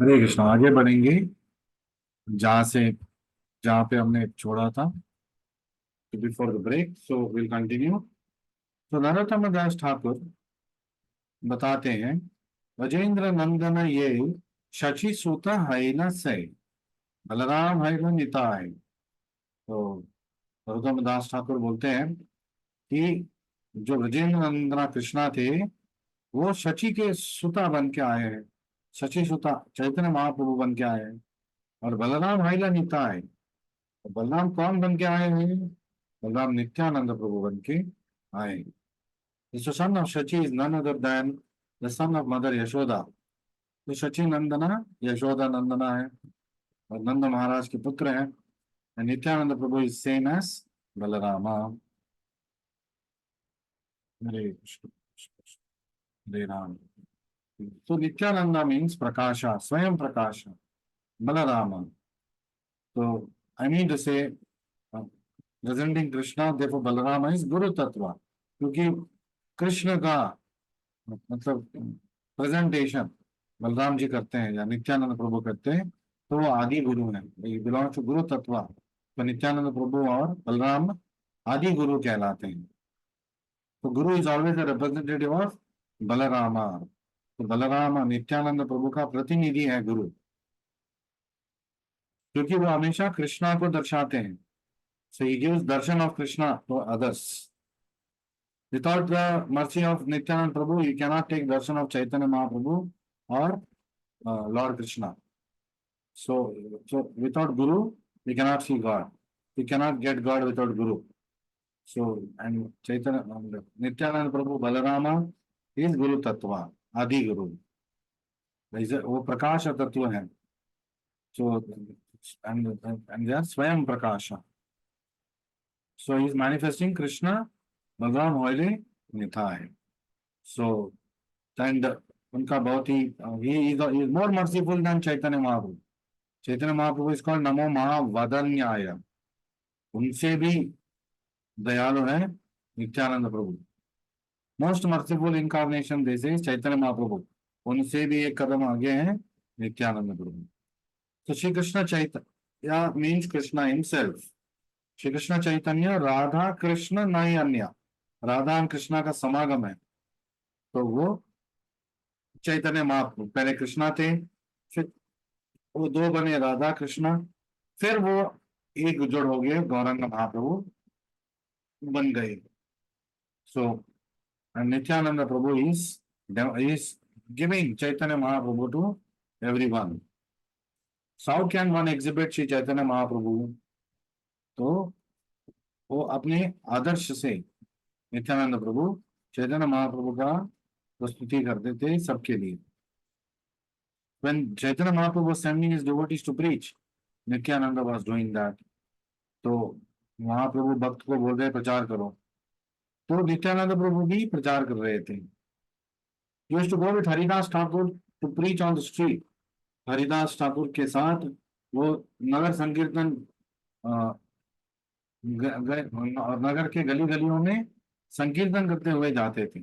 हरे कृष्णा। आगे बढ़ेंगे जहाँ से जहाँ पे हमने छोड़ा था, before the break. So will continue. तो नरोत्तम दास ठाकुर बताते हैं, गजेंद्र नंदन ये शशि सुत है न से, बलराम है न निताय। तो नरोत्तम दास ठाकुर बोलते हैं कि जो ब्रजेंद्र नंदना कृष्णा थे, वो शची के सुता बन के आए हैं। शची सुता चैतन्य महाप्रभु बन के आए हैं। और बलराम है न निताय। तो बलराम कौन बन के आए हैं? बलराम नित्यानंद प्रभु बन के आए। The son of Shachi is none other than the son of Mother Yashoda. तो शची नंदना यशोदा नंदना है और नंद महाराज के पुत्र हैं। नित्यानंद प्रभु इज सेम एज बलरामा। हरे कृष्ण कृष्ण कृष्ण, हरे राम। तो नित्यानंदा मीन्स प्रकाशा, स्वयं प्रकाश। बलरामा, तो आई मीन टू से प्रेजेंटिंग कृष्णा, देखो बलरामा इज गुरु तत्व, क्योंकि कृष्ण का मतलब प्रेजेंटेशन बलराम जी करते हैं या नित्यानंद प्रभु करते हैं, तो वो आदि गुरु हैं। बिलोंग्स टू गुरु तत्व। तो नित्यानंद प्रभु और बलराम आदि गुरु कहलाते हैं। तो गुरु is always the representative of Balarama. तो बलरामा नित्यानंद प्रभु का प्रतिनिधि है गुरु, क्योंकि वो हमेशा कृष्णा को दर्शाते हैं। So he gives darshan of Krishna to others. Without the mercy of Nityanand Prabhu, you cannot take darshan of Chaitanya Mahaprabhu or Lord Krishna. So without Guru, we cannot see God. We cannot get God without Guru. So, and Chaitanya, Nityanand Prabhu, Balarama is Guru Tattva, Adi Guru. वो प्रकाश तत्व है। So, and they are Swayam Prakasha. So he is manifesting Krishna, Balaram, Hoyle, Nithai. So, and उनका बहुत ही he is more merciful than Chaitanya Mahaprabhu. Chaitanya Mahaprabhu is called नमो महावदन्याय। उनसे भी दयालु है Nityananda Prabhu. Most merciful incarnation this is Chaitanya Mahaprabhu. उनसे भी एक कदम आगे हैं नित्यानंद प्रभु। तो श्री कृष्ण चैतन्य मीन्स कृष्ण हिमसेल्फ। श्री कृष्ण चैतन्य राधा कृष्ण नहीं अन्य। राधा और कृष्णा का समागम है। तो वो चैतन्य महाप्रभु पहले कृष्णा थे, फिर वो दो बने राधा कृष्णा, फिर वो एक जुड़ हो गए गौरांग महाप्रभु बन गए। सो नित्यानंद प्रभु is giving Chaitanya Mahaprabhu to everyone. So how can one exhibit Shri Chaitanya Mahaprabhu? तो वो अपने आदर्श से नित्यानंद प्रभु चैतन्य महाप्रभु का प्रस्तुति करते थे सबके लिए। When Chaitanya Mahaprabhu was sending his devotees to preach, Nityananda was doing that. तो महाप्रभु भक्त को बोल रहे प्रचार करो, तो नित्यानंद प्रभु भी प्रचार कर रहे थे। Used to go with Haridas Thakur to preach on the street. Haridas Thakur के साथ वो नगर संकीर्तन और नगर के गली गलियों में संकीर्तन करते हुए जाते थे।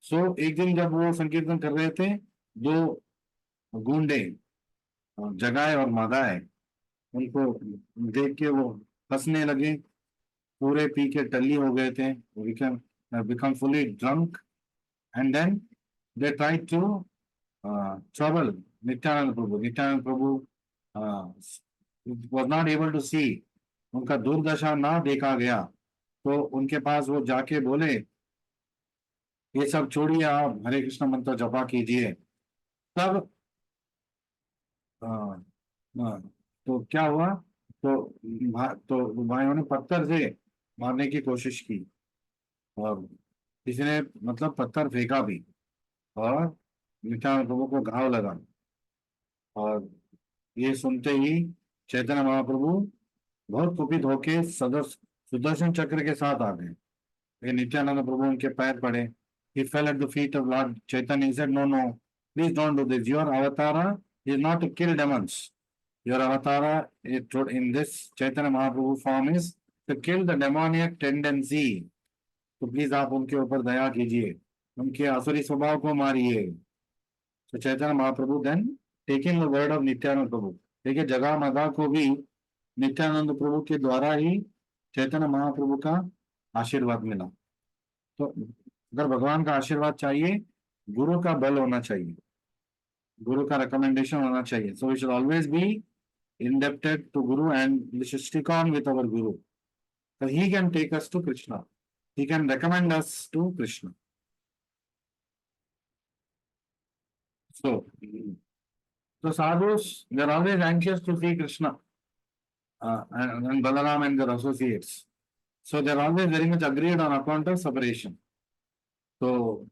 सो एक दिन जब वो संकीर्तन कर रहे थे, दो गूंडे जगाए और मादाए उनको देख के वो हंसने लगे। पूरे पी के टल्ली हो गए थे, become fully drunk, and then they try to trouble Nityananda Prabhu. Nityananda Prabhu was not able to see, उनका दुर्दशा ना देखा गया, तो उनके पास वो जाके बोले ये सब छोड़िए, आप हरे कृष्ण मंत्र जपा कीजिए। तब तो क्या हुआ, तो भाइयों ने पत्थर से मारने की कोशिश की और किसी ने मतलब पत्थर फेंका भी और नित्यानंद प्रभु को घाव लगा। और ये सुनते ही चैतन्य महाप्रभु बहुत कुपित होके सुदर्शन चक्र के साथ आ गए। लेकिन नित्यानंद प्रभु उनके पैर पड़े। He fell at the feet of Lord Chaitanya. He said, "No, no, please don't do this. Your avatara is not to kill demons. Your avatara in this Chaitanya Mahaprabhu form is to kill the demoniac tendency. तो please आप उनके ऊपर दया कीजिए, उनके आसुरी स्वभाव को मारिए। तो Chaitanya Mahaprabhu then taking the word of Nityananda Prabhu, देखिए जगह मगा को भी नित्यानंद प्रभु के द्वारा ही चैतन्य महाप्रभु का आशीर्वाद मिला। तो अगर भगवान का आशीर्वाद चाहिए, गुरु का बल होना चाहिए, गुरु का रिकमेंडेशन होना चाहिए। So we should always be indebted to Guru and we should stick on with our Guru. So he can take us to Krishna. He can recommend us to Krishna. So sadhus, they are always anxious to see Krishna and Balaram and their associates. So they are always very much agreed on account of separation. तो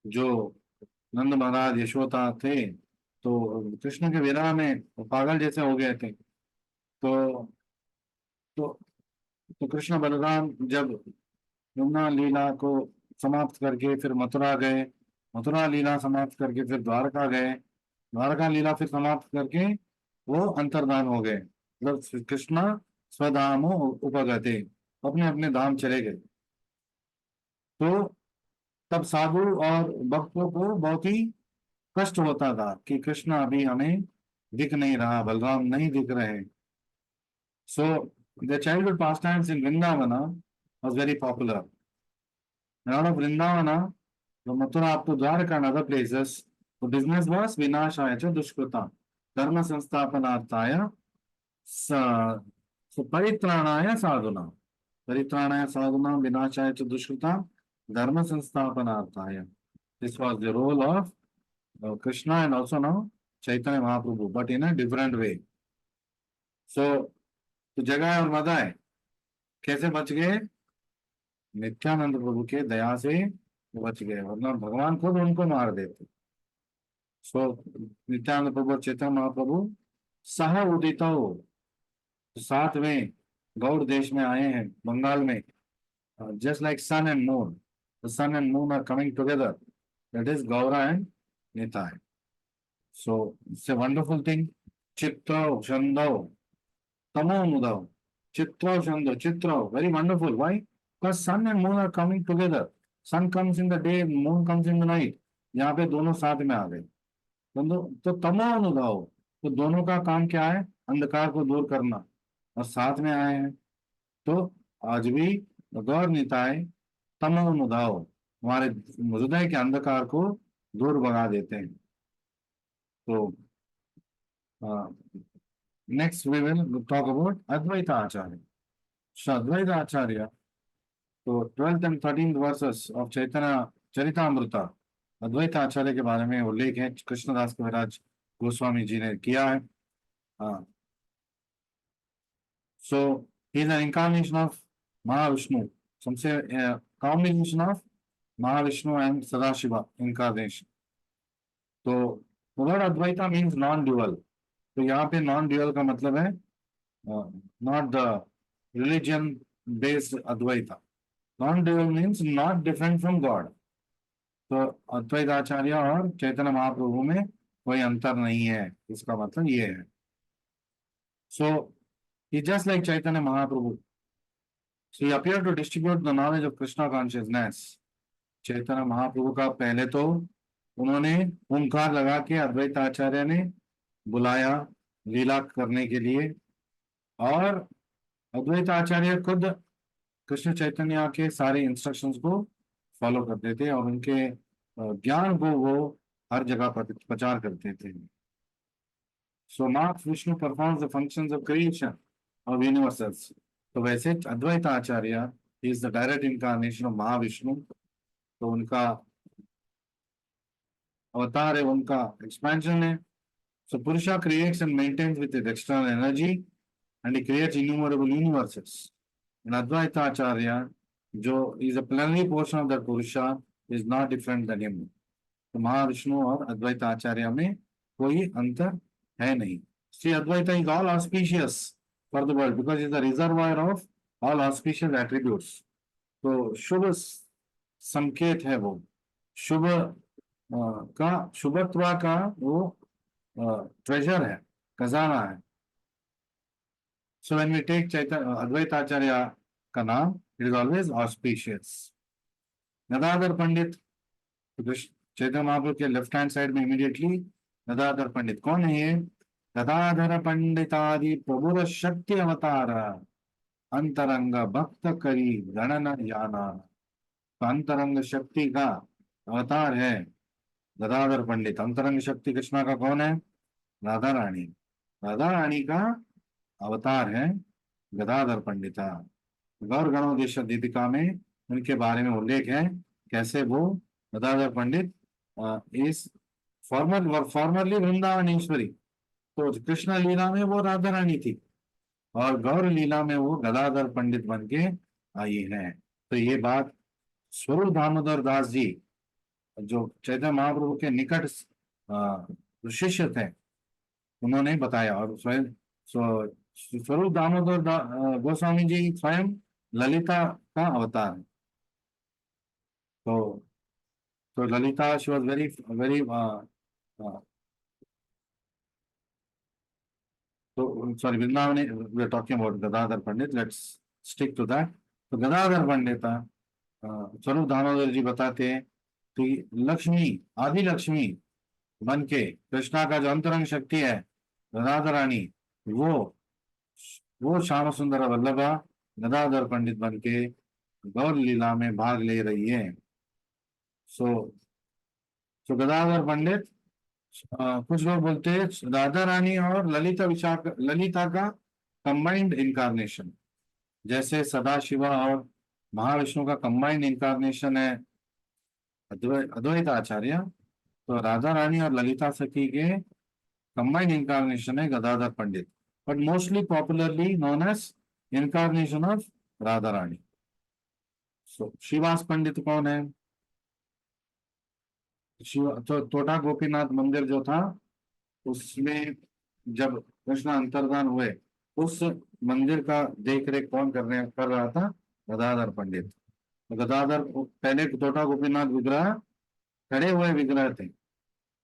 जो नंद महाराज यशोदा थे, तो कृष्ण के विरह में पागल जैसे हो गए थे। तो तो तो कृष्ण बलराम जब यमुना लीला को समाप्त करके फिर मथुरा गए, मथुरा लीला समाप्त करके फिर द्वारका गए, द्वारका लीला फिर समाप्त करके वो अंतर्धान हो गए, मतलब कृष्ण स्वधामो उपगते, अपने अपने धाम चले गए। तो तब साधु और भक्तों को बहुत ही कष्ट होता था कि कृष्ण अभी हमें दिख नहीं रहा, बलराम नहीं दिख रहे। So the childhood pastimes in Vrindavana was very popular. Out of Vrindavana, from Mathura up to Dwarka and other places, the business was Vinashaya cha Dushkrita, Dharma Sansthapanarthaya, Paritranaya Sadhuna. Paritranaya Sadhuna, Vinashaya cha Dushkrita, Dharma Sansthapanarthaya. This was the role of Krishna and also now Chaitanya Mahaprabhu, but in a different way. So, तो जगह और मजा है, कैसे बच गए? नित्यानंद प्रभु के दया से बच गए, वरना भगवान खुद उनको मार देते। सो नित्यानंद प्रभु चैतन्य महाप्रभु सह उदित हो, साथ में गौड़ देश में आए हैं, बंगाल में, just like sun and moon, the sun and moon are coming together, that is Gaura and Nitai. So it's a wonderful thing. चित्रो छंदो तमो मुदो, चित्रो छंदो, चित्रो, very wonderful. Why? Because sun and moon are coming together. Sun comes in the day, moon comes in the night. यहाँ पे दोनों साथ में आ गए, तो तमो अनुदाओ, तो दोनों का काम क्या है? अंधकार को दूर करना, और साथ में आए हैं। तो आज भी गौर निताय तमो अनुदाओ हमारे हृदय के अंधकार को दूर भगा देते हैं। तो next we will talk about Advaita Acharya. Advaita Acharya, तो 12th and 13th verses of Chaitanya Charitamrita, Advaita Acharya के बारे में उल्लेख है, कृष्णदास कविराज गोस्वामी जी ने किया है। So he is an incarnation of Mahavishnu, सबसे combination of Mahavishnu and Sadashiva incarnation. तो word Advaita means non dual. तो यहाँ पे नॉन ड्यूअल का मतलब है not the religion based Advaita. Non-dual means not different from God. तो अद्वैत आचार्य और चैतन्य महाप्रभु में कोई अंतर नहीं है, इसका मतलब ये है। So he just like Chaitanya Mahaprabhu. So he appeared to distribute the knowledge of Krishna consciousness. Chaitanya Mahaprabhu का पहले तो उन्होंने ओंकार लगा के अद्वैत आचार्य ने बुलाया लीला करने के लिए, और अद्वैत आचार्य खुद कृष्ण चैतन्य के सारे इंस्ट्रक्शंस को फॉलो करते थे और उनके ज्ञान को वो हर जगह प्रचार करते थे। सो मार्क Vishnu performs the functions of creation of universals. तो वैसे Advaita Acharya is the direct incarnation of Mahavishnu. तो उनका अवतार है, उनका एक्सपेंशन है। So Purusha creates and maintains with external energy and he creates innumerable universes. And Advaita Acharya, जो is a plenary portion of that Purusha, is not different than him. तो महाविष्णु और अद्वैत आचार्य में कोई अंतर है नहीं। Shri Advaita is all auspicious for the world because he is the reservoir of all auspicious attributes. तो शुभ संकेत है वो, शुभ का शुभत्व का वो ट्रेजर है, खजाना है। So when we take Advaita Acharya का नाम, it is always auspicious. Gadadhar Pandit, Chaitanya Mahaprabhu के लेफ्ट हैंड साइड में इमीडिएटली गदाधर पंडित। कौन है ये? गदाधर पंडितादि प्रभुर शक्ति अवतार, अंतरंग भक्त करी गणन जाना। तो अंतरंग शक्ति का अवतार है गदाधर पंडित। अंतरंग शक्ति कृष्णा का कौन है? राधा रानी। राधा रानी का अवतार है गदाधर पंडिता। गौर गणोदेश दीपिका में उनके बारे में उल्लेख है, कैसे वो गदाधर पंडित इस फॉर्मरली वृंदावनेश्वरी। तो कृष्ण लीला में वो राधा रानी थी और गौर लीला में वो गदाधर पंडित बन के आई है। तो ये बात स्वरूप दामोदर दास जी जो चैतन्य महाप्रभु के निकट शिष्य थे उन्होंने बताया। और स्वयं स्वरूप दामोदर गोस्वामी जी स्वयं ललिता का अवतार है। तो Lalita she was very very तो sorry Vrindavan we are talking about Gadadhar Pandit, let's stick to that. तो गदाधर पंडित स्वरूप दामोदर जी बताते हैं कि लक्ष्मी आदि लक्ष्मी बन के कृष्णा का जो अंतरंग शक्ति है गदाधर रानी, वो श्याम सुंदर वल्लभा गदाधर पंडित बन के गौर लीला में भाग ले रही है। सो गदाधर पंडित कुछ लोग बोलते हैं राधा रानी और ललिता का कंबाइंड इनकारनेशन, जैसे सदा शिवा और महाविष्णु का कंबाइंड इनकारनेशन है अद्वैत आचार्य, तो राधा रानी और ललिता सखी के कंबाइंड इनकारनेशन है Gadadhar Pandit, but mostly popularly known as incarnation of Radha Rani. So Shrivas Pandit कौन है? तो टोटा गोपीनाथ मंदिर जो था उसमें जब कृष्ण अंतर्धान हुए उस मंदिर का देख रेख कौन कर रहा था? गदाधर पंडित। तो गदाधर पहले टोटा गोपीनाथ विग्रह खड़े हुए विग्रह थे,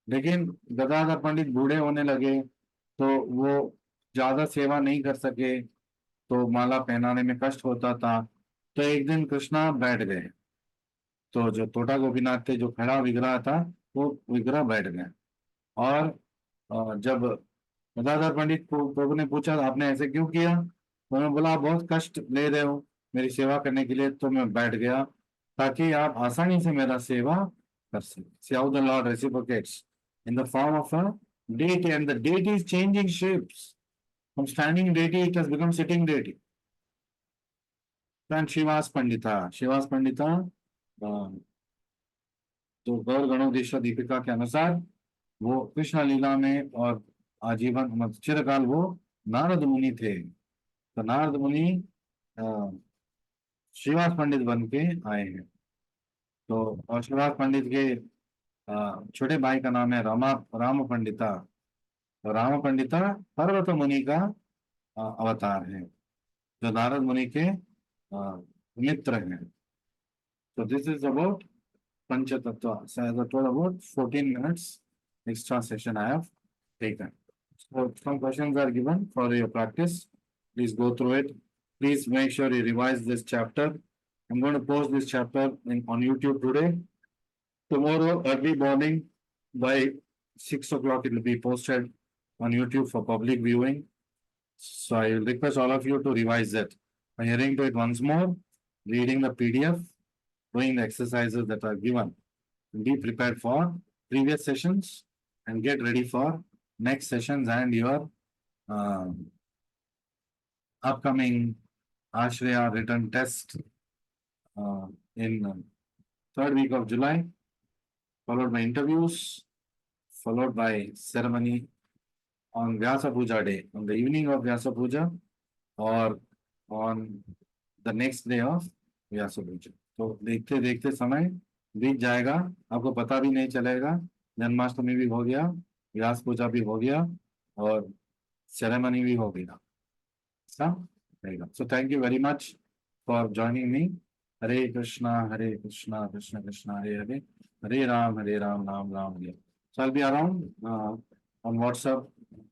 लेकिन गदाधर पंडित बूढ़े होने लगे तो वो ज्यादा सेवा नहीं कर सके, तो माला पहनाने में कष्ट होता था। तो एक दिन कृष्णा बैठ गए, तो जो टोटा गोपीनाथ थे जो खड़ा विग्रह था वो विग्रह बैठ गए। और जब गदाधर पंडित प्रभु ने पूछा आपने ऐसे क्यों किया, तो उन्होंने बोला आप बहुत कष्ट ले रहे हो मेरी सेवा करने के लिए, तो मैं बैठ गया ताकि आप आसानी से मेरा सेवा कर सके। See how the Lord reciprocates in the form of a deity, and the deity is changing shapes. From standing deity it has become sitting deity. And Shrivas Pandita तो गौर गणोदेश दीपिका के अनुसार वो कृष्ण लीला में और आजीवन चिरकाल वो नारद मुनि थे। तो नारद मुनि श्रीवास पंडित बन के आए हैं। तो और श्रीवास पंडित के छोटे भाई का नाम है राम पंडिता। तो राम पंडिता पर्वत मुनि का अवतार है जो नारद मुनि के मित्र हैं। तो this is about Panchatattva. So as I told, about 14 minutes extra session I have taken. So some questions are given for your practice. Please go through it. Please make sure you revise this chapter. I'm going to post this chapter on YouTube today. Tomorrow early morning by 6 o'clock it will be posted on YouTube for public viewing. So I will request all of you to revise it by hearing to it once more, reading the PDF, doing the exercises that are given. Be prepared for previous sessions and get ready for next sessions and your upcoming Ashraya written test in third week of July, followed by interviews, followed by ceremony on Vyasa Puja day, on the evening of Vyasa Puja or on the next day of Vyasa Puja. तो देखते देखते समय बीत जाएगा, आपको पता भी नहीं चलेगा। जन्माष्टमी भी हो गया, व्यास पूजा भी हो गया और सेरेमनी भी हो गया। रहेगा। So thank you very much for joining me. Hare Krishna Krishna Krishna Hare Hare, Hare Ram Ram Ram Hare. So I'll be around on WhatsApp.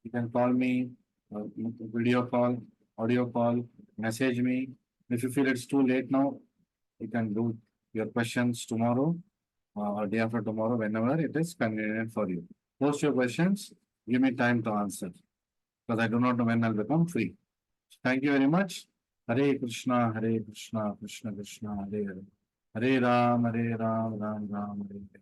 You can call me, video call, audio call, message me. If you feel it's too late now, you can do your questions tomorrow. or day after tomorrow, whenever it is convenient for you. Post your questions, give me time to answer, because I do not know when I'll become free. Thank you very much. Hare Krishna, Krishna Krishna, Hare Hare. Hare Ram, Ram Ram, Hare Hare.